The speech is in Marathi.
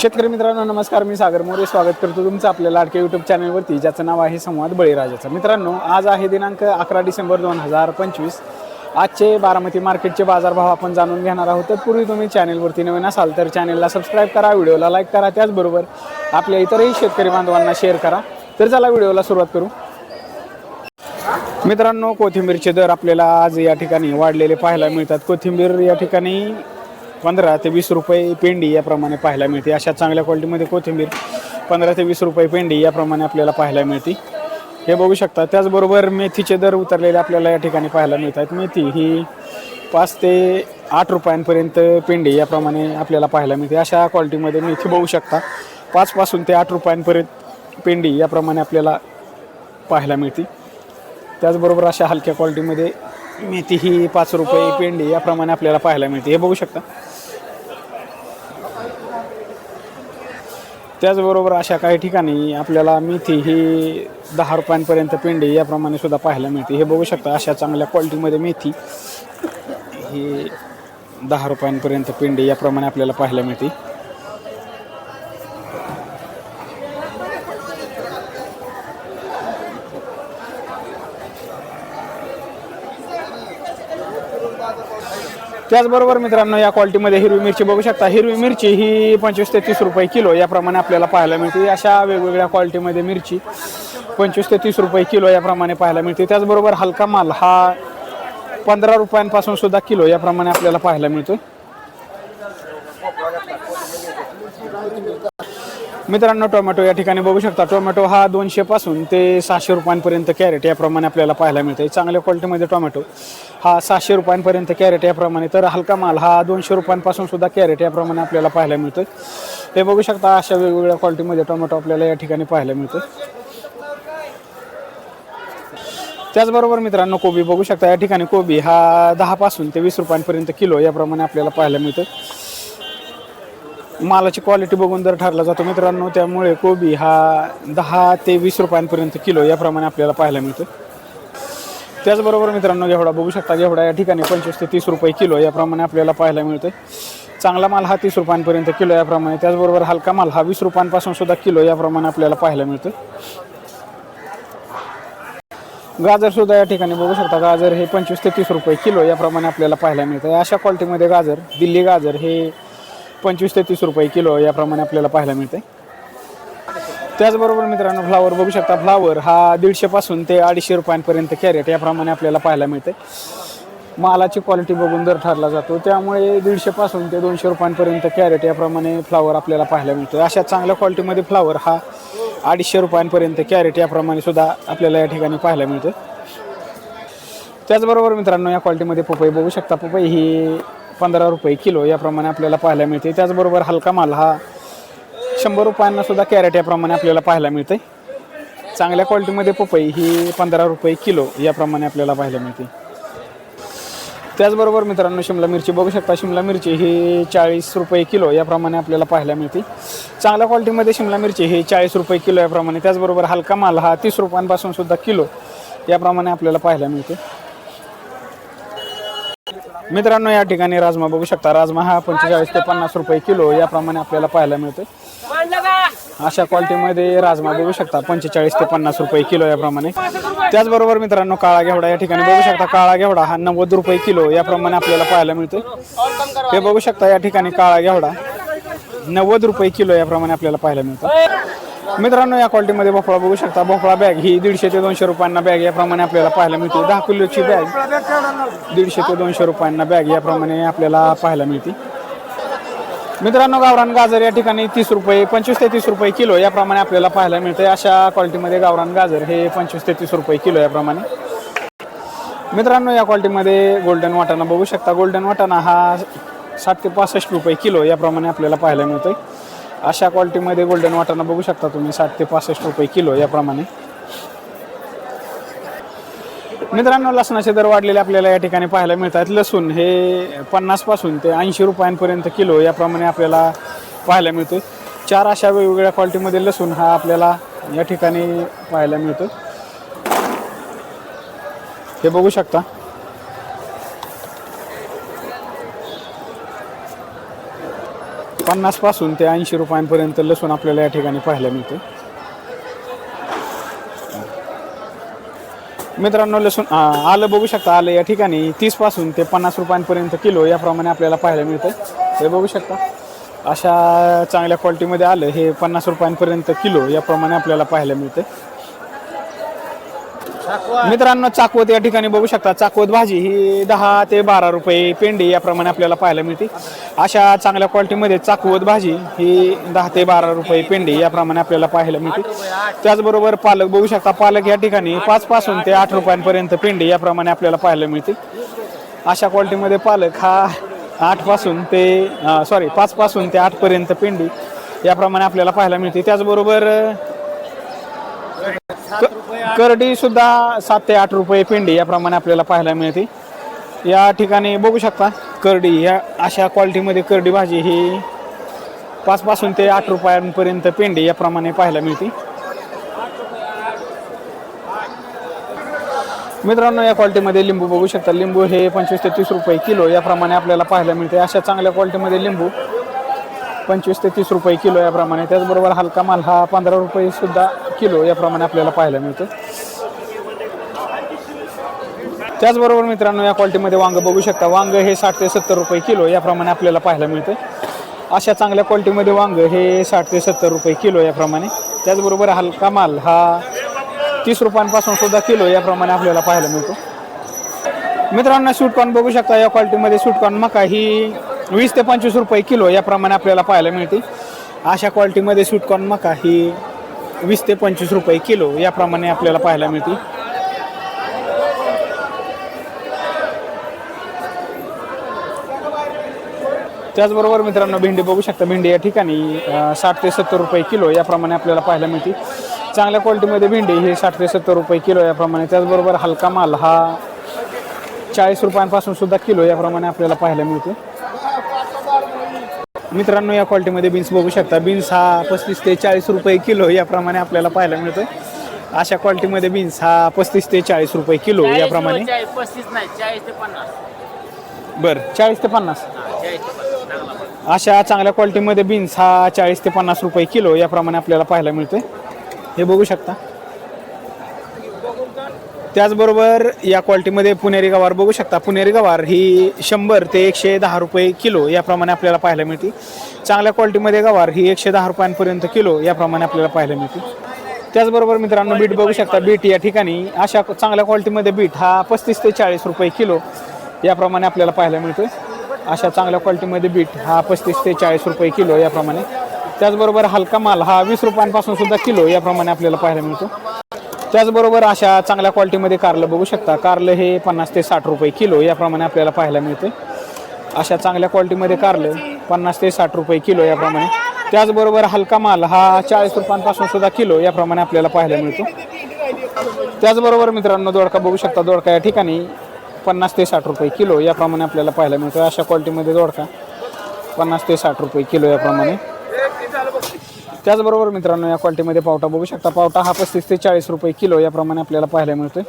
शेतकरी मित्रांनो नमस्कार, मी सागर मोरे स्वागत करतो तुमचं आपल्या लाडक्या यूट्यूब चॅनलवरती, ज्याचं नाव आहे संवाद बळीराजाचा। मित्रांनो, आज आहे दिनांक 11 डिसेंबर 2025। आजचे बारामती मार्केटचे बाजारभाव आपण जाणून घेणार आहोत। तत्पूर्वी तुम्ही चॅनलवरती नवीन असाल तर चॅनलला सबस्क्राईब करा, व्हिडिओला लाईक करा, त्याचबरोबर आपल्या इतरही शेतकरी बांधवांना शेअर करा। तर चला व्हिडिओला सुरुवात करू। मित्रांनो, कोथिंबीरचे दर आपल्याला आज या ठिकाणी वाढलेले पाहायला मिळतात। कोथिंबीर या ठिकाणी 15 ते 20 रुपये पेंडी याप्रमाणे पाहायला मिळते। अशा चांगल्या क्वालिटीमध्ये कोथिंबीर 15 ते 20 रुपये पेंडी याप्रमाणे आपल्याला पाहायला मिळते, हे बघू शकता। त्याचबरोबर मेथीचे दर उतरलेले आपल्याला या ठिकाणी पाहायला मिळतात। मेथी ही 5 ते 8 रुपयांपर्यंत पेंडी याप्रमाणे आपल्याला पाहायला मिळते। अशा क्वालिटीमध्ये मेथी बघू शकता 5 पासून ते 8 रुपयांपर्यंत पेंडी याप्रमाणे आपल्याला पाहायला मिळते। त्याचबरोबर अशा हलक्या क्वालिटीमध्ये मेथी ही 5 रुपये पेंडी याप्रमाणे आपल्याला पाहायला मिळते, हे बघू शकता। त्याचबरोबर अशा काही ठिकाणी आपल्याला मेथी ही 10 रुपयांपर्यंत पेंडी याप्रमाणे सुद्धा पाहायला मिळते, हे बघू शकता। अशा चांगल्या क्वालिटीमध्ये मेथी ही 10 रुपयांपर्यंत पेंडी याप्रमाणे आपल्याला पाहायला मिळते। त्याचबरोबर मित्रांनो, या क्वालिटीमध्ये हिरवी मिरची बघू शकता। हिरवी मिरची ही 25 ते 30 रुपये किलो याप्रमाणे आपल्याला पाहायला मिळते। अशा वेगवेगळ्या क्वालिटीमध्ये मिरची 25 ते 30 रुपये किलो याप्रमाणे पाहायला मिळते। त्याचबरोबर हलका माल हा 15 रुपयांपासून सुद्धा किलो याप्रमाणे आपल्याला पाहायला मिळतो। मित्रांनो, टोमॅटो या ठिकाणी बघू शकता। टोमॅटो हा 200 पासून ते 600 रुपयांपर्यंत कॅरेट याप्रमाणे आपल्याला पाहायला मिळते। चांगल्या क्वालिटीमध्ये टोमॅटो हा 700 रुपयांपर्यंत कॅरेट याप्रमाणे, तर हलका माल हा 200 रुपयांपासून सुद्धा कॅरेट याप्रमाणे आपल्याला पाहायला मिळतो, हे बघू शकता। अशा वेगवेगळ्या क्वालिटीमध्ये टोमॅटो आपल्याला या ठिकाणी पाहायला मिळतो। त्याचबरोबर मित्रांनो, कोबी बघू शकता। या ठिकाणी कोबी हा 10 पासून ते 20 रुपयांपर्यंत किलो याप्रमाणे आपल्याला पाहायला मिळतो। मालाची क्वालिटी बघून दर ठरला जातो मित्रांनो, त्यामुळे कोबी हा 10 ते 20 रुपयांपर्यंत किलो याप्रमाणे आपल्याला पाहायला मिळतो। त्याचबरोबर मित्रांनो, घेवडा बघू शकता। घेवडा या ठिकाणी 25 ते 30 रुपये किलो याप्रमाणे आपल्याला पाहायला मिळतो। चांगला माल हा 30 रुपयांपर्यंत किलो याप्रमाणे, त्याचबरोबर हलका माल हा 20 रुपयांपासून सुद्धा किलो याप्रमाणे आपल्याला पाहायला मिळतो। गाजर सुद्धा या ठिकाणी बघू शकता। गाजर हे 25 ते 30 रुपये किलो याप्रमाणे आपल्याला पाहायला मिळतं। अशा क्वालिटीमध्ये गाजर, दिल्ली गाजर हे 25 ते 30 रुपये किलो याप्रमाणे आपल्याला पाहायला मिळते। त्याचबरोबर मित्रांनो, फ्लावर बघू शकता। फ्लावर हा 150 पासून ते 250 रुपयांपर्यंत कॅरेट याप्रमाणे आपल्याला पाहायला मिळते। मालाची क्वालिटी बघून दर ठरला जातो, त्यामुळे 150 पासून ते 200 रुपयांपर्यंत कॅरेट याप्रमाणे फ्लावर आपल्याला पाहायला मिळतो। अशा चांगल्या क्वालिटीमध्ये फ्लावर हा 250 रुपयांपर्यंत कॅरेट याप्रमाणे सुद्धा आपल्याला या ठिकाणी पाहायला मिळतो। त्याचबरोबर मित्रांनो, या क्वालिटीमध्ये पपई बघू शकता। पपई ही 15 रुपये किलो याप्रमाणे आपल्याला पाहायला मिळते। त्याचबरोबर हलका माल हा 100 रुपयांना सुद्धा कॅरेट याप्रमाणे आपल्याला पाहायला मिळते। चांगल्या क्वालिटीमध्ये पपई ही 15 रुपये किलो याप्रमाणे आपल्याला पाहायला मिळते। त्याचबरोबर मित्रांनो, शिमला मिरची बघू शकता। शिमला मिरची ही 40 रुपये किलो याप्रमाणे आपल्याला पाहायला मिळते। चांगल्या क्वालिटीमध्ये शिमला मिरची ही 40 रुपये किलो याप्रमाणे, त्याचबरोबर हलका माल हा 30 रुपयांपासून सुद्धा किलो याप्रमाणे आपल्याला पाहायला मिळते। मित्रांनो, या ठिकाणी राजमा बघू शकता। राजमा हा 45 ते 50 रुपये किलो याप्रमाणे आपल्याला पाहायला मिळतो। अशा क्वालिटीमध्ये राजमा बघू शकता 45 ते 50 रुपये किलो याप्रमाणे। त्याचबरोबर मित्रांनो, काळा घेवडा या ठिकाणी बघू शकता। काळा घेवडा हा 90 रुपये किलो याप्रमाणे आपल्याला पाहायला मिळतो, हे बघू शकता। या ठिकाणी काळा घेवडा 90 रुपये किलो याप्रमाणे आपल्याला पाहायला मिळतो। मित्रांनो, या क्वालिटीमध्ये भोपळा बघू शकता। भोपळा बॅग ही 150 ते 200 रुपयांना बॅग याप्रमाणे आपल्याला पाहायला मिळते। 10 किलोची बॅग 150 ते 200 रुपयांना बॅग याप्रमाणे आपल्याला पाहायला मिळते। मित्रांनो, गावरान गाजर या ठिकाणी 30 रुपये 25 ते 30 रुपये किलो याप्रमाणे आपल्याला पाहायला मिळते। अशा क्वालिटीमध्ये गावरान गाजर हे 25 ते 30 रुपये किलो याप्रमाणे। मित्रांनो, या क्वालिटीमध्ये गोल्डन वाटाणा बघू शकता। गोल्डन वाटाणा हा 60 ते 65 रुपये किलो याप्रमाणे आपल्याला पाहायला मिळतोय। अशा क्वालिटीमध्ये गोल्डन वाटाणा बघू शकता तुम्ही 60 ते 65 रुपये किलो याप्रमाणे। मित्रांनो, लसणाचे दर वाढलेले आपल्याला या ठिकाणी पाहायला मिळतात। लसूण हे 50 पासून ते 80 रुपयांपर्यंत किलो याप्रमाणे आपल्याला पाहायला मिळतो। 4 अशा वेगवेगळ्या क्वालिटीमध्ये लसूण हा आपल्याला या ठिकाणी पाहायला मिळतो, हे बघू शकता। 50 पासून ते 80 रुपयांपर्यंत लसूण आपल्याला या ठिकाणी पाहायला मिळते. मित्रांनो लसूण आलं बघू शकता, आलं या ठिकाणी 30 पासून ते 50 रुपयांपर्यंत किलो याप्रमाणे आपल्याला पाहायला मिळतं. हे बघू शकता अशा चांगल्या क्वालिटीमध्ये आलं हे 50 रुपयांपर्यंत किलो याप्रमाणे आपल्याला पाहायला मिळते. मित्रांनो चाकवत या ठिकाणी बघू शकता, चाकवत भाजी ही 10 ते 12 रुपये पेंडी याप्रमाणे आपल्याला पाहायला मिळते. अशा चांगल्या क्वालिटीमध्ये चाकवत भाजी ही 10 ते 12 रुपये पेंडी याप्रमाणे आपल्याला पाहायला मिळते. त्याचबरोबर पालक बघू शकता, पालक या ठिकाणी 5 पासून ते 8 रुपयांपर्यंत पेंडी याप्रमाणे आपल्याला पाहायला मिळते. अशा क्वालिटीमध्ये पालक हा 5 पासून ते 8 पर्यंत पेंडी याप्रमाणे आपल्याला पाहायला मिळते. त्याचबरोबर करडी सुद्धा 7 ते 8 रुपये पेंडी याप्रमाणे आपल्याला पाहायला मिळते. या ठिकाणी बघू शकता करडी या अशा क्वालिटीमध्ये करडी भाजी ही 5 पासून ते 8 रुपयांपर्यंत पेंडी याप्रमाणे पाहायला मिळते. मित्रांनो या क्वालिटीमध्ये लिंबू बघू शकता, लिंबू हे 25 ते 30 रुपये किलो याप्रमाणे आपल्याला पाहायला मिळते. अशा चांगल्या क्वालिटीमध्ये लिंबू 25 ते 30 रुपये किलो याप्रमाणे. त्याचबरोबर हलका माल हा 15 रुपये सुद्धा किलो याप्रमाणे आपल्याला पाहायला मिळतो. त्याचबरोबर मित्रांनो या क्वालिटीमध्ये वांग बघू शकता, वांग हे 60 ते 70 रुपये किलो याप्रमाणे आपल्याला पाहायला मिळते. अशा चांगल्या क्वालिटीमध्ये वांग हे 60 ते 70 रुपये किलो याप्रमाणे. त्याचबरोबर हलका माल हा 30 रुपयांपासून सुद्धा किलो याप्रमाणे आपल्याला पाहायला मिळतो. मित्रांनो स्वीटकॉर्न बघू शकता, या क्वालिटीमध्ये स्वीटकॉर्न मका ही 20 ते 25 रुपये किलो याप्रमाणे आपल्याला पाहायला मिळते. अशा क्वालिटीमध्ये स्वीटकॉर्न मका ही 20 ते 25 रुपये किलो याप्रमाणे आपल्याला पाहायला मिळते. त्याचबरोबर मित्रांनो भेंडी बघू शकता, भेंडी या ठिकाणी 60 ते 70 रुपये किलो याप्रमाणे आपल्याला पाहायला मिळते. चांगल्या क्वालिटीमध्ये भेंडी ही 60 ते 70 रुपये किलो याप्रमाणे. त्याचबरोबर हलका माल हा 40 रुपयांपासून सुद्धा किलो याप्रमाणे आपल्याला पाहायला मिळते. मित्रांनो या क्वालिटीमध्ये बीन्स बघू शकता, बीन्स हा 35 ते 40 रुपये किलो याप्रमाणे आपल्याला पाहायला मिळतो. अशा क्वालिटीमध्ये बीन्स हा 35 ते 40 रुपये किलो याप्रमाणे. 35 नाही 40 ते 50. बरं 40 ते 50. अशा चांगल्या क्वालिटीमध्ये बीन्स हा 40 ते 50 रुपये किलो याप्रमाणे आपल्याला पाहायला मिळतोय. हे बघू शकता. त्याचबरोबर या क्वालिटीमध्ये पुणेरी गवार बघू शकता, पुणेरी गवार ही 100 ते 110 रुपये किलो याप्रमाणे आपल्याला पाहायला मिळते. चांगल्या क्वालिटीमध्ये गवार ही 110 रुपयांपर्यंत किलो याप्रमाणे आपल्याला पाहायला मिळते. त्याचबरोबर मित्रांनो बीट बघू शकता, बीट या ठिकाणी अशा चांगल्या क्वालिटीमध्ये बीट हा 35 ते 40 रुपये किलो याप्रमाणे आपल्याला पाहायला मिळतोय. अशा चांगल्या क्वालिटीमध्ये बीट हा 35 ते 40 रुपये किलो याप्रमाणे. त्याचबरोबर हलका माल हा 20 रुपयांपासून सुद्धा किलो याप्रमाणे आपल्याला पाहायला मिळतो. त्याचबरोबर अशा चांगल्या क्वालिटीमध्ये कारलं बघू शकता, कारलं हे 50 ते 60 रुपये किलो याप्रमाणे आपल्याला पाहायला मिळते. अशा चांगल्या क्वालिटीमध्ये कारलं 50 ते 60 रुपये किलो याप्रमाणे. त्याचबरोबर हलका माल हा 40 रुपयांपासून सुद्धा किलो याप्रमाणे आपल्याला पाहायला मिळतो. त्याचबरोबर मित्रांनो दोडका बघू शकता, दोडका या ठिकाणी 50 ते 60 रुपये किलो याप्रमाणे आपल्याला पाहायला मिळतो. अशा क्वालिटीमध्ये दोडका 50 ते 60 रुपये किलो याप्रमाणे. त्याचबरोबर मित्रांनो या क्वालिटीमध्ये पावटा बघू शकता, पावटा हा 35 ते 40 रुपये किलो याप्रमाणे आपल्याला पाहायला मिळतोय.